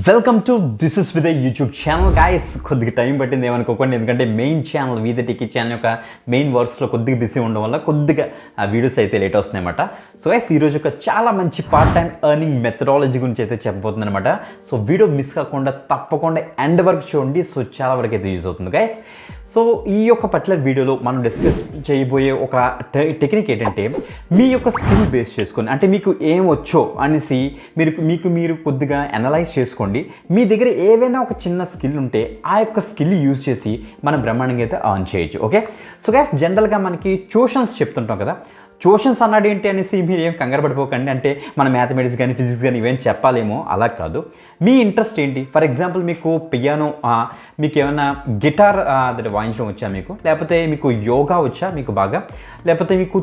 Welcome to this is with YouTube channel guys. కొద్దిగా time పట్టింది ఏమనుకోకండి, ఎందుకంటే main channel we the techie channel యొక్క మెయిన్ వర్క్స్లో కొద్దిగా బిజీ ఉండడం వల్ల కొద్దిగా ఆ వీడియోస్ అయితే లేట్ వస్తున్నాయన్నమాట. సో గైస్ ఈరోజు ఒక చాలా మంచి పార్ట్ టైం ఎర్నింగ్ మెథడాలజీ గురించి అయితే చెప్పబోతుంది అనమాట. సో వీడియో మిస్ కాకుండా తప్పకుండా ఎండ్ వరకు చూడండి. సో చాలా వరకు అయితే యూజ్ అవుతుంది గైస్. సో ఈ యొక్క పర్టికులర్ వీడియోలో మనం డిస్కస్ చేయబోయే ఒక టెక్నిక్ ఏంటంటే, మీ యొక్క స్కిల్ బేస్ చేసుకొని, అంటే మీకు ఏం వచ్చో అనేసి మీరు కొద్దిగా అనలైజ్ చేసుకోండి. మీ దగ్గర ఏవైనా ఒక చిన్న స్కిల్ ఉంటే ఆ యొక్క స్కిల్ యూజ్ చేసి మనం బ్రహ్మాండంగా అయితే ఆన్ చేయొచ్చు. ఓకే, సో గైస్ జనరల్గా మనకి ట్యూషన్స్ చెప్తుంటాం కదా. ట్యూషన్స్ అన్నాడు ఏంటి అనేసి మీరు ఏం కంగారు పడిపోకండి. అంటే మన మ్యాథమెటిక్స్ కానీ ఫిజిక్స్ కానీ ఇవేం చెప్పాలేమో అలా కాదు. మీ ఇంట్రెస్ట్ ఏంటి? ఫర్ ఎగ్జాంపుల్ మీకు పియానో, మీకు ఏమైనా గిటార్ అది వాయించడం వచ్చా మీకు, లేకపోతే మీకు యోగా వచ్చా మీకు బాగా, లేకపోతే మీకు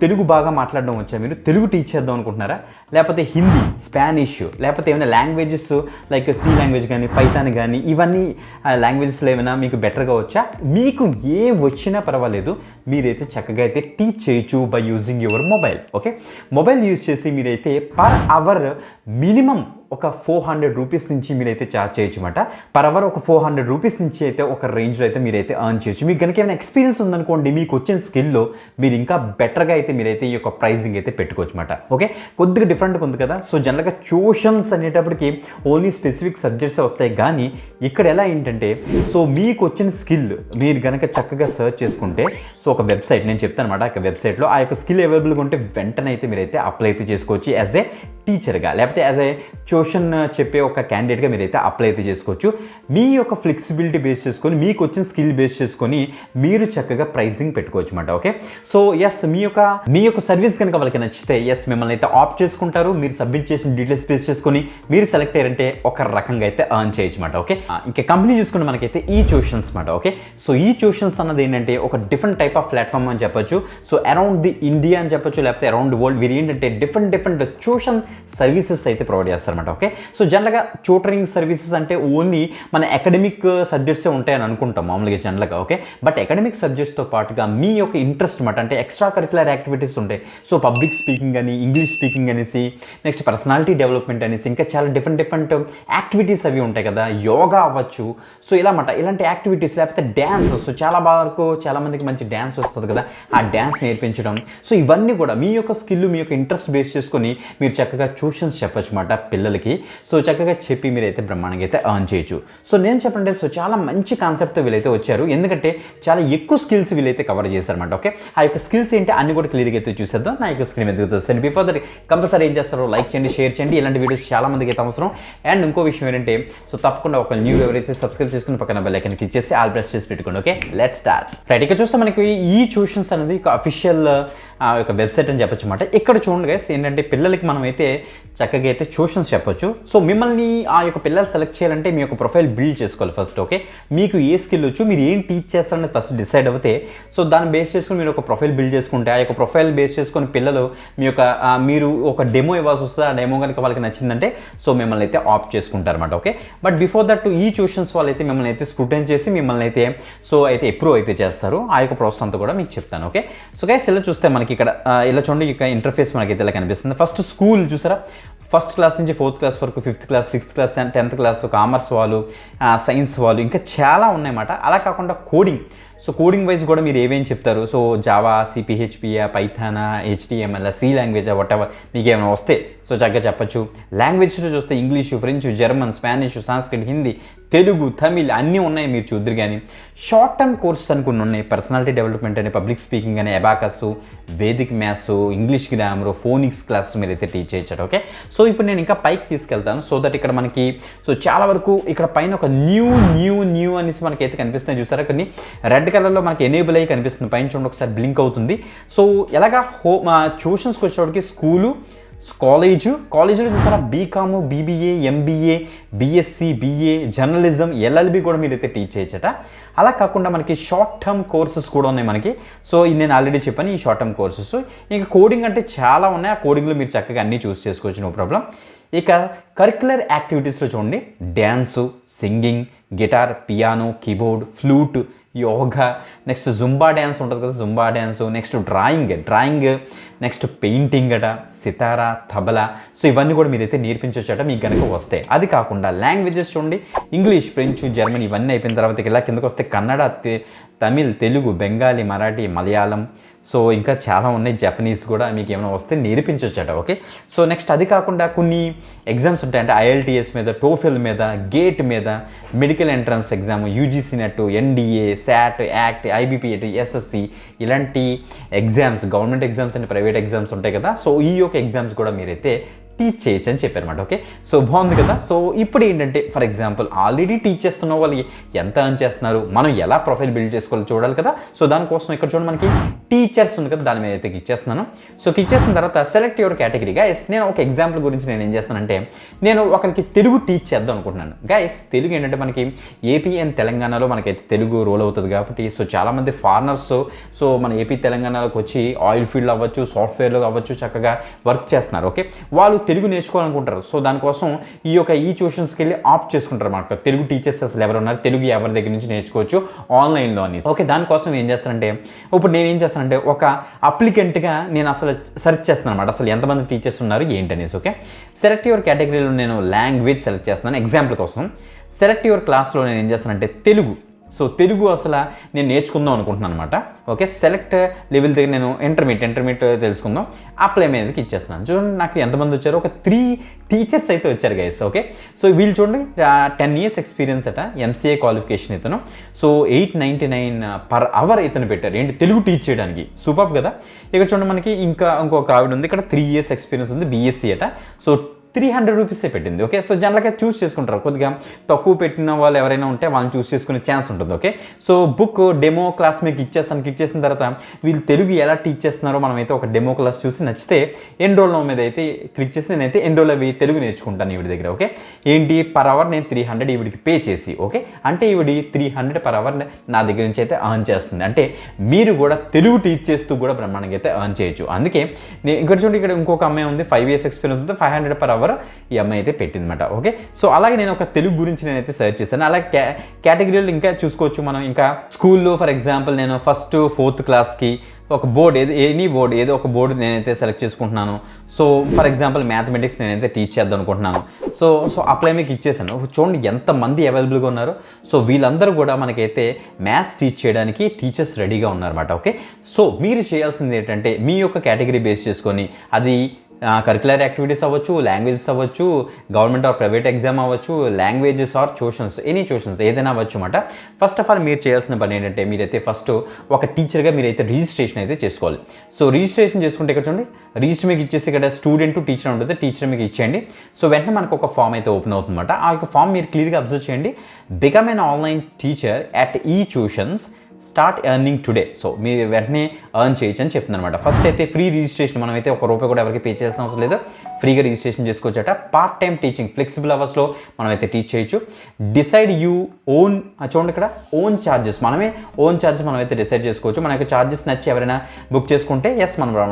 తెలుగు బాగా మాట్లాడడం వచ్చా, మీరు తెలుగు టీచ్ చేద్దాం అనుకుంటున్నారా, లేకపోతే హిందీ, స్పానిష్, లేకపోతే ఏమైనా లాంగ్వేజెస్ లైక్ సి లాంగ్వేజ్ కానీ పైథాన్ కానీ ఇవన్నీ లాంగ్వేజెస్లో ఏమైనా మీకు బెటర్గా వచ్చా, మీకు ఏ వచ్చినా పర్వాలేదు, మీరైతే చక్కగా అయితే టీచ్ చేయొచ్చు by using your mobile. Okay, mobile use చేసి మీరైతే పర్ అవర్ మినిమం ఒక 400 రూపీస్ నుంచి మీరైతే ఛార్జ్ చేయొచ్చు అనమాట. పర్ అవర్ ఒక 400 రూపీస్ నుంచి అయితే ఒక రేంజ్లో అయితే మీరైతే ఎర్న్ చేయొచ్చు. మీకు కనుక ఏమైనా ఎక్స్పీరియన్స్ ఉందనుకోండి, మీకు వచ్చిన స్కిల్లో మీరు ఇంకా బెటర్గా అయితే మీరైతే ఈ యొక్క ప్రైజింగ్ అయితే పెట్టుకోవచ్చు అనమాట. ఓకే, కొద్దిగా డిఫరెంట్గా ఉంది కదా. సో జనరల్గా ట్యూషన్స్ అనేటప్పటికి ఓన్లీ స్పెసిఫిక్ సబ్జెక్ట్స్ వస్తాయి, కానీ ఇక్కడ ఎలా ఏంటంటే, సో మీకు వచ్చిన స్కిల్ మీరు కనుక చక్కగా సర్చ్ చేసుకుంటే, సో ఒక వెబ్సైట్ నేను చెప్తాను అనమాట. ఆ వెబ్సైట్లో ఆ యొక్క స్కిల్ అవైలబుల్గా ఉంటే వెంటనే అయితే మీరైతే అప్లై అయితే చేసుకోవచ్చు యాజ్ ఏ టీచర్గా, లేకపోతే యాజ్ ఏ ట్యూషన్ చెప్పే ఒక క్యాండిడేట్గా మీరైతే అప్లై అయితే చేసుకోవచ్చు. మీ యొక్క ఫ్లెక్సిబిలిటీ బేస్ చేసుకొని, మీకు వచ్చిన స్కిల్ బేస్ చేసుకొని మీరు చక్కగా ప్రైజింగ్ పెట్టుకోవచ్చు అనమాట. ఓకే, సో ఎస్ మీ యొక్క సర్వీస్ కనుక వాళ్ళకి నచ్చితే ఎస్ మిమ్మల్ని అయితే ఆప్ట్ చేసుకుంటారు. మీరు సబ్మిట్ చేసిన డీటెయిల్స్ బేస్ చేసుకొని మీరు సెలెక్ట్ అయ్యారంటే ఒక రకంగా అయితే ఎర్న్ చేయొచ్చు అనమాట. ఓకే, ఇంకా కంపెనీ చూసుకుంటే మనకైతే ఈ ట్యూషన్స్ అనమాట. ఓకే, సో ఈ ట్యూషన్స్ అన్నది ఏంటంటే ఒక డిఫరెంట్ టైప్ ఆఫ్ ప్లాట్ఫామ్ అని చెప్పొచ్చు. సో అరౌండ్ ది ఇండియా అని చెప్పొచ్చు, లేకపోతే అరౌండ్ వరల్డ్ వీరు ఏంటంటే డిఫరెంట్ ట్యూషన్ సర్వీసెస్ అయితే ప్రొవైడ్ చేస్తారన్నమాట. ఓకే, సో జనరల్గా ట్యూటరింగ్ సర్వీసెస్ అంటే ఓన్లీ మన అకాడమిక్ సబ్జెక్ట్సే ఉంటాయని అనుకుంటాం మామూలుగా జనరల్గా. ఓకే, బట్ అకాడమిక్ సబ్జెక్ట్స్తో పాటుగా మీ యొక్క ఇంట్రెస్ట్ అనమాట, అంటే ఎక్స్ట్రా కరిక్యులర్ యాక్టివిటీస్ ఉంటాయి. సో పబ్లిక్ స్పీకింగ్ అని, ఇంగ్లీష్ స్పీకింగ్ అనేసి, నెక్స్ట్ పర్సనాలిటీ డెవలప్మెంట్ అనేసి, ఇంకా చాలా డిఫరెంట్ యాక్టివిటీస్ అవి ఉంటాయి కదా. యోగా అవ్వచ్చు, సో ఇలా అన్నమాట. ఇలాంటి యాక్టివిటీస్, లేకపోతే డ్యాన్స్, సో చాలా మందికి మంచి డ్యాన్స్ వస్తుంది కదా, ఆ డ్యాన్స్ నేర్పించడం. సో ఇవన్నీ కూడా మీ యొక్క స్కిల్, మీ యొక్క ఇంట్రెస్ట్ బేస్ చేసుకొని మీరు చక్కగా ట్యూషన్స్ చెప్పచ్చు అన్నమాట పిల్లలకి. సో చక్కగా చెప్పి మీరైతే బ్రహ్మాండంగా అయితే ఎర్న్ చేయొచ్చు. సో నేను చెప్పండి, సో చాలా మంచి కాన్సెప్ట్తో వీళ్ళైతే వచ్చారు, ఎందుకంటే చాలా ఎక్కువ స్కిల్స్ వీళ్ళైతే కవర్ చేశారన్నమాట. ఓకే, ఆ యొక్క స్కిల్స్ ఏంటి అన్ని కూడా క్లియర్గా అయితే చూసేద్దాం. నా యొక్క స్క్రీన్ మీద వస్తుంది. బిఫోర్ దట్ కంపల్సరీ ఏం చేస్తారో లైక్ చేయండి, షేర్ చేయండి. ఇలాంటి వీడియోస్ చాలా మందికి అయితే అవసరం. అండ్ ఇంకో విషయం ఏంటంటే, సో తప్పకుండా ఒక న్యూ ఎవరైతే సబ్స్క్రైబ్ చేసుకుని పక్కన బెల్ ఐకాన్ క్లిక్ చేసి ఆల్ ప్రెస్ చేసి పెట్టుకోండి. Okay, let's start. రైట్, ఇక్కడ చూస్తే మనకి ఈ ట్యూషన్స్ అనేది ఒక అఫీషియల్ ఒక వెబ్సైట్ అని చెప్పొచ్చు అనమాట. ఇక్కడ చూడండి గైస్, ఏంటంటే పిల్లలకి మనం అయితే చక్కగా అయితే ట్యూషన్స్ చెప్పొచ్చు. సో మిమ్మల్ని ఆ యొక్క పిల్లలు సెలెక్ట్ చేయాలంటే మీ యొక్క ప్రొఫైల్ బిల్డ్ చేసుకోవాలి ఫస్ట్. ఓకే, మీకు ఏ స్కిల్ వచ్చు, మీరు ఏం టీచ్ చేస్తారనేది ఫస్ట్ డిసైడ్ అవుతే, సో దాన్ని బేస్ చేసుకుని మీరు ఒక ప్రొఫైల్ బిల్డ్ చేసుకుంటే, ఆ యొక్క ప్రొఫైల్ బేస్ చేసుకొని పిల్లలు మీరు ఒక డెమో ఇవ్వాల్సి వస్తుంది. ఆ డెమో కనుక వాళ్ళకి నచ్చిందంటే సో మిమ్మల్ని అయితే ఆప్ట్ చేసుకుంటారన్నమాట. ఓకే, బట్ బిఫోర్ దట్ ఈ ట్యూషన్స్ వాళ్ళు అయితే మిమ్మల్ని అయితే స్క్రూటైన్ చేసి మిమ్మల్ని అయితే అప్రూవ్ అయితే చేస్తారు. ఆ యొక్క ప్రాసెస్ అంతా కూడా మీకు చెప్తాను. ఓకే, సో గైస్ ఇలా చూస్తే మనకి ఇక్కడ ఇలా చూడండి, ఇక ఇంటర్ఫేస్ మనకి ఇలా కనిపిస్తుంది. ఫస్ట్ స్కూల్ చూసారా, ఫస్ట్ క్లాస్ నుంచి 4th క్లాస్ వరకు, 5th class, 6th class, 10th class, commerce వాళ్ళు, సైన్స్ వాళ్ళు, ఇంకా చాలా ఉన్నాయన్నమాట. అలా కాకుండా కోడింగ్, సో కోడింగ్ వైజ్ కూడా మీరు ఏమేమి చెప్తారు, సో జావా, సిపిహెచ్పియా, పైథానా, హెచ్టిఎంఎల్, సి లాంగ్వేజ్, వాటెవర్ మీకు ఏమైనా వస్తే సో చక్కగా చెప్పచ్చు. లాంగ్వేజ్లో చూస్తే English, French, German, Spanish, Sanskrit, Hindi, Telugu, Tamil అన్నీ ఉన్నాయి, మీరు చూద్దరు. కానీ షార్ట్ టర్మ్ కోర్సెస్ అనుకుని ఉన్నాయి. పర్సనాలిటీ డెవలప్మెంట్ అని, పబ్లిక్ స్పీకింగ్ అని, abacus, Vedic maths, English grammar, phonics class మీరైతే టీచ్ చేయొచ్చు. ఓకే, సో ఇప్పుడు నేను ఇంకా పైకి తీసుకెళ్తాను. సో దట్ ఇక్కడ మనకి సో చాలా వరకు ఇక్కడ పైన ఒక న్యూ అనేసి మనకైతే కనిపిస్తున్నాయి చూసారా. కొన్ని రెడ్ కలర్లో మనకి ఎనేబుల్ అయ్యి కనిపిస్తుంది. పైన చూడండి ఒకసారి బ్లింక్ అవుతుంది. సో ఎలాగా ట్యూషన్స్కి వచ్చేవాడికి స్కూలు, కాలేజీలో చూసారా, BCom, BBA, MBA, BSc, BA, journalism, LLB కూడా మీరైతే టీచ్ చేయొచ్చట. అలా కాకుండా మనకి షార్ట్ టర్మ్ కోర్సెస్ కూడా ఉన్నాయి మనకి. సో నేను ఆల్రెడీ చెప్పాను ఈ షార్ట్ టర్మ్ కోర్సెస్. ఇంకా కోడింగ్ అంటే చాలా ఉన్నాయి. ఆ కోడింగ్లో మీరు చక్కగా అన్నీ చూస్ చేసుకోవచ్చు, నో ప్రాబ్లం. ఇక కరిక్యులర్ యాక్టివిటీస్లో చూడండి, dance, singing, guitar, piano, keyboard, flute, yoga, next Zumba dance ఉంటుంది కదా, Zumba dance, next drawing, next painting అట, సితారా, తబలా. సో ఇవన్నీ కూడా మీరైతే నేర్పించవచ్చట మీకు కనుక వస్తే. అది కాకుండా లాంగ్వేజెస్ చూడండి, ఇంగ్లీష్, ఫ్రెంచ్, జర్మన్ ఇవన్నీ అయిపోయిన తర్వాత ఇలా కిందకు వస్తే కన్నడ, తమిళ్, తెలుగు, బెంగాలీ, మరాఠీ, మలయాళం, సో ఇంకా చాలా ఉన్నాయి, జపనీస్ కూడా మీకు ఏమైనా వస్తే నేర్పించవచ్చట. ఓకే, సో నెక్స్ట్ అది కాకుండా కొన్ని ఎగ్జామ్స్ ఉంటాయి, అంటే IELTS మీద, టోఫెల్ మీద, గేట్ మీద, medical entrance exam, UGC net, NDA, SAT, act, IBPAT, SSC ఇలాంటి exams, government exams and private exams ఉంటాయి కదా. సో ఈ యొక్క ఎగ్జామ్స్ కూడా మీరైతే టీచ్ చేయొచ్చు అని చెప్పారన్నమాట. ఓకే, సో బాగుంది కదా. సో ఇప్పుడు ఏంటంటే ఫర్ ఎగ్జాంపుల్ ఆల్రెడీ టీచ్ చేస్తున్న వాళ్ళు ఎంత ఎర్న్ చేస్తున్నారు, మనం ఎలా ప్రొఫైల్ బిల్డ్ చేసుకోవాలో చూడాలి కదా. సో దానికోసం ఇక్కడ చూడండి మనకి టీచర్స్ ఉంది కదా, దాని మీద అయితే క్లిక్ చేస్తున్నాను. సో క్లిక్ చేసిన తర్వాత సెలెక్ట్ యువర్ కేటగిరీ. గైస్ నేను ఒక ఎగ్జాంపుల్ గురించి నేను ఏం చేస్తానంటే, నేను ఒకరికి తెలుగు టీచ్ చేద్దాం అనుకుంటున్నాను. గైస్ తెలుగు ఏంటంటే మనకి ఏపీ అండ్ తెలంగాణలో మనకైతే తెలుగు రోల్ అవుతుంది కాబట్టి, సో చాలామంది ఫారినర్స్ సో మన ఏపీ తెలంగాణలోకి వచ్చి ఆయిల్ ఫీల్డ్ అవ్వచ్చు, సాఫ్ట్వేర్లో అవ్వచ్చు, చక్కగా వర్క్ చేస్తున్నారు. ఓకే, వాళ్ళు తెలుగు నేర్చుకోవాలనుకుంటారు. సో దానికోసం ఈ ట్యూషన్స్కి వెళ్ళి ఆప్ట్ చేసుకుంటారు అన్నమాట. తెలుగు టీచర్స్ అసలు ఎవరు ఉన్నారు, తెలుగు ఎవరి దగ్గర నుంచి నేర్చుకోవచ్చు ఆన్లైన్లో అని. ఓకే, దానికోసం ఏం చేస్తానంటే, ఇప్పుడు నేను ఏం చేస్తానంటే ఒక అప్లికెంట్గా నేను అసలు సెర్చ్ చేస్తాను అనమాట, అసలు ఎంతమంది టీచర్స్ ఉన్నారు ఏంటనేసి. ఓకే, సెలెక్ట్ యువర్ కేటగిరీలో నేను లాంగ్వేజ్ సెలెక్ట్ చేస్తున్నాను. ఎగ్జాంపుల్ కోసం సెలెక్ట్ యువర్ క్లాస్లో నేను ఏం చేస్తానంటే తెలుగు. సో తెలుగు అసలు నేను నేర్చుకుందాం అనుకుంటున్నాను అనమాట. ఓకే, సెలెక్ట్ లెవెల్ దగ్గర నేను ఇంటర్మీడియట్ తెలుసుకుందాం, అప్లై మీదకి ఇచ్చేస్తున్నాను. చూడండి నాకు ఎంతమంది వచ్చారు, ఒక 3 టీచర్స్ అయితే వచ్చారు గైస్. ఓకే, సో వీళ్ళు చూడండి 10 years ఎక్స్పీరియన్స్ అట, MCA క్వాలిఫికేషన్ ఇతను. సో 899 per hour ఇతను పెట్టారు, ఏంటి తెలుగు టీచ్ చేయడానికి. సూపర్ కదా. ఇక్కడ చూడండి మనకి ఇంకొక ఆవిడ ఉంది, ఇక్కడ 3 years ఎక్స్పీరియన్స్ ఉంది, BSc అట. సో 300 రూపీసే పెట్టింది. ఓకే, సో జనరల్గా చూస్ చేసుకుంటారు, కొద్దిగా తక్కువ పెట్టిన వాళ్ళు ఎవరైనా ఉంటే వాళ్ళని చూస్ చేసుకునే ఛాన్స్ ఉంటుంది. Okay, so book demo class మీకు క్లిక్ చేసిన తర్వాత వీళ్ళు తెలుగు ఎలా టీచ్ చేస్తున్నారో మనమైతే ఒక డెమో క్లాస్ చూసి నచ్చితే ఎన్రోల్ మీద అయితే క్లిక్ చేసి నేనైతే ఎన్రోల్ అవి తెలుగు నేర్చుకుంటాను ఈవిడ దగ్గర. ఓకే, ఏంటి పర్ అవర్ నేను 300 ఈవిడికి పే చేసి. ఓకే, అంటే ఈవిడి 300 per hour నా దగ్గర నుంచి అయితే ఎర్న్ చేస్తుంది. అంటే మీరు కూడా తెలుగు టీచ్ చేస్తూ కూడా బ్రహ్మాండంగా అయితే ఎర్న్ చేయొచ్చు. అందుకే నేను ఇక్కడ చూడండి, ఇక్కడ ఇంకొక అమ్మాయి ఉంది, 5 years ఎక్స్పీరియన్స్ ఉంది, 500 per hour ఈ అమ్మాయి అయితే పెట్టిందన్నమాట. ఓకే, సో అలాగే నేను ఒక తెలుగు గురించి నేనైతే సెర్చ్ చేశాను. అలాగే కేటగిరీలో ఇంకా చూసుకోవచ్చు మనం. ఇంకా స్కూల్లో ఫర్ ఎగ్జాంపుల్ నేను 1st to 4th క్లాస్కి ఒక బోర్డు ఏదో ఒక బోర్డు నేనైతే సెలెక్ట్ చేసుకుంటున్నాను. సో ఫర్ ఎగ్జాంపుల్ మ్యాథమెటిక్స్ నేనైతే టీచ్ చేద్దాం అనుకుంటున్నాను. సో అప్లై మీకు ఇచ్చేసాను. చూడండి ఎంతమంది అవైలబుల్గా ఉన్నారు. సో వీళ్ళందరూ కూడా మనకైతే మ్యాథ్స్ టీచ్ చేయడానికి టీచర్స్ రెడీగా ఉన్నారన్నమాట. ఓకే, సో మీరు చేయాల్సింది ఏంటంటే మీ యొక్క కేటగిరీ బేస్ చేసుకొని, అది కరిక్యులర్ యాక్టివిటీస్ అవ్వచ్చు, లాంగ్వేజెస్ అవ్వచ్చు, గవర్నమెంట్ ఆర్ ప్రైవేట్ ఎగ్జామ్ అవ్వచ్చు, లాంగ్వేజెస్ ఆర్ ట్యూషన్స్, ట్యూషన్స్ ఏదైనా అవ్వచ్చు అన్నమాట. ఫస్ట్ ఆఫ్ ఆల్ మీరు చేయాల్సిన పని ఏంటంటే, మీరైతే ఫస్ట్ ఒక టీచర్గా మీరైతే రిజిస్ట్రేషన్ అయితే చేసుకోవాలి. సో రిజిస్ట్రేషన్ చేసుకుంటే ఇక్కడ చూడండి, రిజిస్టర్ మీకు ఇచ్చేసి ఇక్కడ స్టూడెంట్ టు టీచర్ ఉంటుంది, టీచర్ మీకు ఇచ్చేయండి. సో వెంటనే మనకు ఒక ఫామ్ అయితే ఓపెన్ అవుతుందన్నమాట. ఆ యొక్క ఫామ్ మీరు క్లియర్గా అబ్జర్వ్ చేయండి. Become an online teacher at tuitions, start earning today. So మీరు వెంటనే ఎర్న్ చేయొచ్చు అని చెప్తుంది అనమాట. ఫస్ట్ అయితే ఫ్రీ రిజిస్ట్రేషన్, మనమైతే ₹1 కూడా ఎవరికి పే చేయాల్సిన అవసరం లేదు, ఫ్రీగా రిజిస్ట్రేషన్ చేసుకోవచ్చట. పార్ట్ టైం టీచింగ్, ఫ్లెక్సిబుల్ అవర్స్లో మనమైతే టీచ్ చేయొచ్చు. డిసైడ్ యూ ఓన్, చూడండి ఇక్కడ ఓన్ ఛార్జెస్, ఓన్ ఛార్జెస్ మనమైతే డిసైడ్ చేసుకోవచ్చు. మన యొక్క ఛార్జెస్ నచ్చి ఎవరైనా బుక్ చేసుకుంటే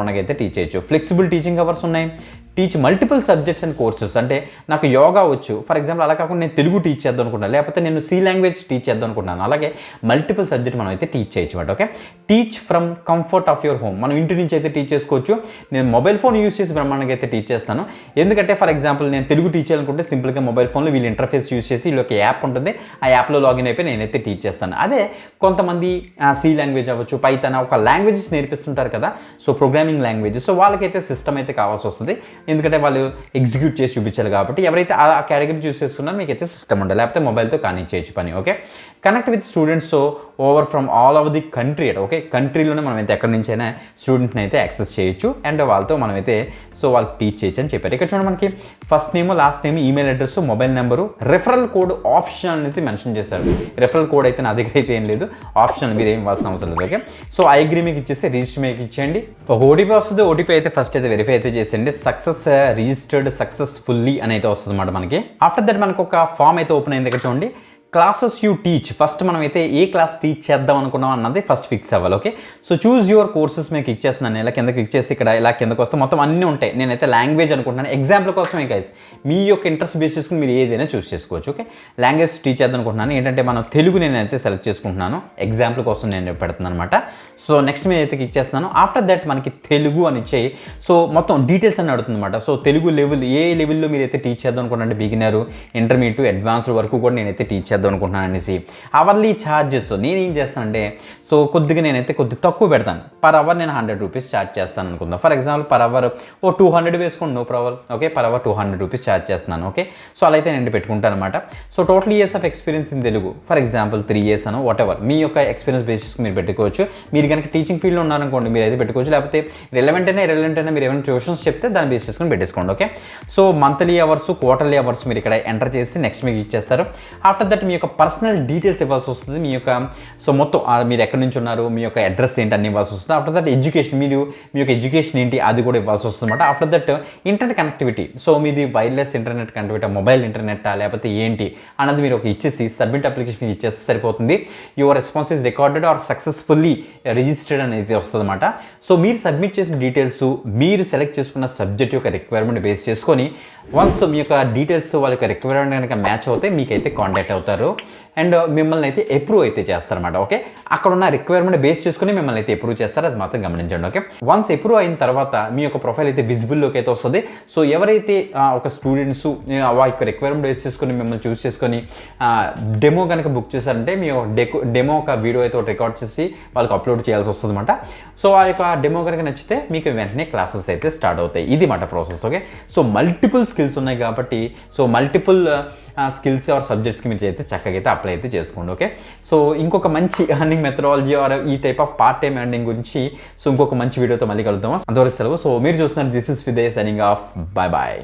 మనకైతే టీచ్ చేయొచ్చు. ఫ్లెక్సిబుల్ టీచింగ్ అవర్స్ ఉన్నాయి. Teach multiple subjects and courses, అంటే నాకు యోగా వచ్చు ఫర్ ఎగ్జాంపుల్, అలా కాకుండా నేను తెలుగు టీచ్ చేద్దాం అనుకుంటున్నాను, లేకపోతే నేను C లాంగ్వేజ్ టీచ్ చేద్దాం అనుకుంటున్నాను. అలాగే మల్టిపుల్ సబ్జెక్ట్ మనం అయితే టీచ్ చేయొచ్చు అన్నమాట. Okay, teach from comfort of your home, మనం ఇంటి నుంచి అయితే టీచ్ చేసుకోవచ్చు. నేను మొబైల్ ఫోన్ యూస్ చేసి బ్రహ్మాండంగా అయితే టీచ్ చేస్తాను. ఎందుకంటే ఫర్ ఎగ్జాంపుల్ నేను తెలుగు టీచ్ చేయాలనుకుంటే సింపుల్గా మొబైల్ ఫోన్లో వీళ్ళు ఇంటర్ఫేస్ యూస్ చేసి వీళ్ళకి యాప్ ఉంటుంది, ఆ యాప్లో లాగిన్ అయిపోయి నేనైతే టీచ్ చేస్తాను. అదే కొంతమంది C లాంగ్వేజ్ అవ్వచ్చు, పైథాన్, ఒక లాంగ్వేజెస్ నేర్పిస్తుంటారు కదా, సో ప్రోగ్రామింగ్ లాంగ్వేజెస్, సో వాళ్ళకైతే సిస్టమ్ అయితే కావాల్సి వస్తుంది. ఎందుకంటే వాళ్ళు ఎగ్జిక్యూట్ చేసి చూపించాలి కాబట్టి, ఎవరైతే ఆ కేటగిరీ చూస్ చేసుకున్నారో మీకైతే సిస్టమ్ ఉండాలి, లేకపోతే మొబైల్తో కానీ చేయొచ్చు పని. Okay, connect with students so over from all over the country. Okay, కంట్రీలోనే మనమైతే ఎక్కడి నుంచి అయినా స్టూడెంట్ని అయితే యాక్సెస్ చేయొచ్చు, అండ్ వాళ్ళతో మనమైతే వాళ్ళకి టీచ్ చేయొచ్చు అని చెప్పారు. ఇక్కడ చూడండి మనకి first name, last name, email address, mobile number, referral code option అనేసి మెన్షన్ చేశారు. రెఫరల్ కోడ్ అయితే నా దగ్గర అయితే ఏం లేదు, ఆప్షన్ మీరు ఏం ఇవ్వాల్సిన అవసరం లేదు. ఓకే, సో ఐ అగ్రీ మీకు ఇచ్చేసి రిజిస్టర్ మీకు ఇచ్చేయండి. ఒక ఓటీపీ వస్తుంది, ఓటీపీ అయితే ఫస్ట్ అయితే వెరిఫై అయితే చేసేయండి. సక్సెస్ రిజిస్టర్డ్ సక్సెస్ఫుల్లీ అని అయితే వస్తుంది అన్నమాట మనకి. ఆఫ్టర్ దట్ మనకు ఒక ఫామ్ అయితే ఓపెన్ అయింది. ఇక్కడ చూడండి, క్లాసెస్ యూ టీచ్, ఫస్ట్ మనం అయితే ఏ క్లాస్ టీచ్ చేద్దాం అనుకున్నాం అన్నది ఫస్ట్ ఫిక్స్ అవ్వాలి. Okay, so choose your courses మేము క్లిక్ చేస్తున్నాను. ఇలా కింద క్లిక్ చేసి ఇక్కడ ఇలా కిందకు వస్తే మొత్తం అన్నీ ఉంటాయి. నేనైతే లాంగ్వేజ్ అనుకుంటున్నాను, ఎగ్జాంపుల్ కోసమే గైస్. మీ యొక్క ఇంట్రెస్ట్ బేస్ చేసుకుని మీరు ఏదైనా చూస్ చేసుకోవచ్చు. ఓకే, లాంగ్వేజ్ టీచ్ చేద్దాం అనుకుంటున్నాను. ఏంటంటే మనం తెలుగు నేనైతే సెలెక్ట్ చేసుకుంటున్నాను, ఎగ్జాంపుల్ కోసం నేను పెడుతున్నాను అనమాట. సో నెక్స్ట్ మీద అయితే క్లిక్ చేస్తున్నాను. ఆఫ్టర్ దట్ మనకి తెలుగు అని ఇచ్చాయి. సో మొత్తం డీటెయిల్స్ అని అడుగుతుంది అనమాట. సో తెలుగు లెవెల్ ఏ లెవెల్లో మీరైతే టీచ్ చేద్దాం అనుకుంటున్నాను, బిగినర్, ఇంటర్మీడియట్, అడ్వాన్స్డ్ వరకు కూడా నేనైతే టీచ్ చేద్దాం అనుకుంటున్నాను అనేసి. అవర్లీ ఛార్జెస్ నేనేం చేస్తానంటే, సో కొద్దిగా నేనైతే తక్కువ పెడతాను. పర్ అవర్ నేను 100 రూపీస్ ఛార్జ్ చేస్తాను అనుకుందాం. ఫర్ ఎగ్జాంపుల్ పర్ అవర్ 200 వేసుకోండి, no problem. Okay, per hour 200 rupees charge చేస్తున్నాను. ఓకే, సో అలా అయితే నేను పెట్టుకుంటాను అనమాట. So total years of experience in Telugu, for example 3 years అనో వాట్ ఎవర్ మీ యొక్క ఎక్స్పీరియన్స్ బేసిస్ మీరు పెట్టుకోవచ్చు. మీరు కనుక టీచింగ్ ఫీల్డ్లో ఉన్నారనుకోండి, మీరు అయితే పెట్టుకోవచ్చు. లేకపోతే రిలవెంట్ అయినా మీరు ఏమైనా ట్యూషన్స్ చెప్తే దాన్ని బేస్ చేసుకుని పెట్టేసుకోండి. Okay, so monthly hours, quarterly hours మీరు ఇక్కడ ఎంటర్ చేసి నెక్స్ట్ మీకు ఇచ్చేస్తారు. ఆఫ్టర్ దట్ మీ యొక్క పర్సనల్ డీటెయిల్స్ ఇవ్వాల్సి వస్తుంది. మీ యొక్క సో మొత్తం మీరు ఎక్కడి నుంచి ఉన్నారు, మీ యొక్క అడ్రస్ ఏంటి అన్ని ఇవ్వాల్సి వస్తుంది. ఆఫ్టర్ దట్ ఎడ్యుకేషన్, మీ యొక్క ఎడ్యుకేషన్ ఏంటి అది కూడా ఇవ్వాల్సి వస్తుంది అనమాట. After that internet connectivity, so మీది wireless internet connectivity, mobile internet లేకపోతే ఏంటి అన్నది మీరు ఒక ఇచ్చేసి సబ్మిట్ అప్లికేషన్ ఇచ్చేస్తే సరిపోతుంది. Your response is recorded or successfully registered అనేది వస్తుంది అనమాట. సో మీరు సబ్మిట్ చేసిన డీటెయిల్స్, మీరు సెలెక్ట్ చేసుకున్న సబ్జెక్ట్ యొక్క రిక్వైర్మెంట్ బేస్ చేసుకొని వన్స్ మీ యొక్క డీటెయిల్స్ వాళ్ళ యొక్క రిక్వైర్మెంట్ కనుక మ్యాచ్ అవుతే మీకైతే కాంటాక్ట్ అవుతారు అండ్ మిమ్మల్ని అయితే అప్రూవ్ అయితే చేస్తారన్నమాట. ఓకే, అక్కడ ఉన్న రిక్వైర్మెంట్ బేస్ చేసుకుని మిమ్మల్ని అయితే అప్రూవ్ చేస్తారు, అది మాత్రం గమనించండి. ఓకే, వన్స్ అప్రూవ్ అయిన తర్వాత మీ యొక్క ప్రొఫైల్ అయితే విజిబుల్లోకి అయితే వస్తుంది. సో ఎవరైతే ఒక స్టూడెంట్స్ వాళ్ళ యొక్క రిక్వైర్మెంట్ బేస్ చేసుకొని మిమ్మల్ని చూస్ చేసుకొని డెమో కనుక బుక్ చేశారంటే మీ డెమో ఒక వీడియో అయితే రికార్డ్ చేసి వాళ్ళకి అప్లోడ్ చేయాల్సి వస్తుంది అనమాట. సో ఆ యొక్క డెమో కనుక నచ్చితే మీకు వెంటనే క్లాసెస్ అయితే స్టార్ట్ అవుతాయి. ఇది మాట process. Okay, so multiple skills ఉన్నాయి కాబట్టి సో మల్టిపుల్ స్కిల్స్ ఆర్ సబ్జెక్ట్స్కి మీరు అయితే చక్కగా అయితే అప్లై అయితే చేసుకోండి. ఓకే, సో ఇంకొక మంచి ఎర్నింగ్ మెథడాలజీ ఆర్ ఈ type of part time earning గురించి సో ఇంకొక మంచి వీడియోతో మళ్ళీ కలుద్దాం. అంతవరకు సెలవు. సో మీరు చూస్తున్నారు this is Vidhey signing off. Bye bye.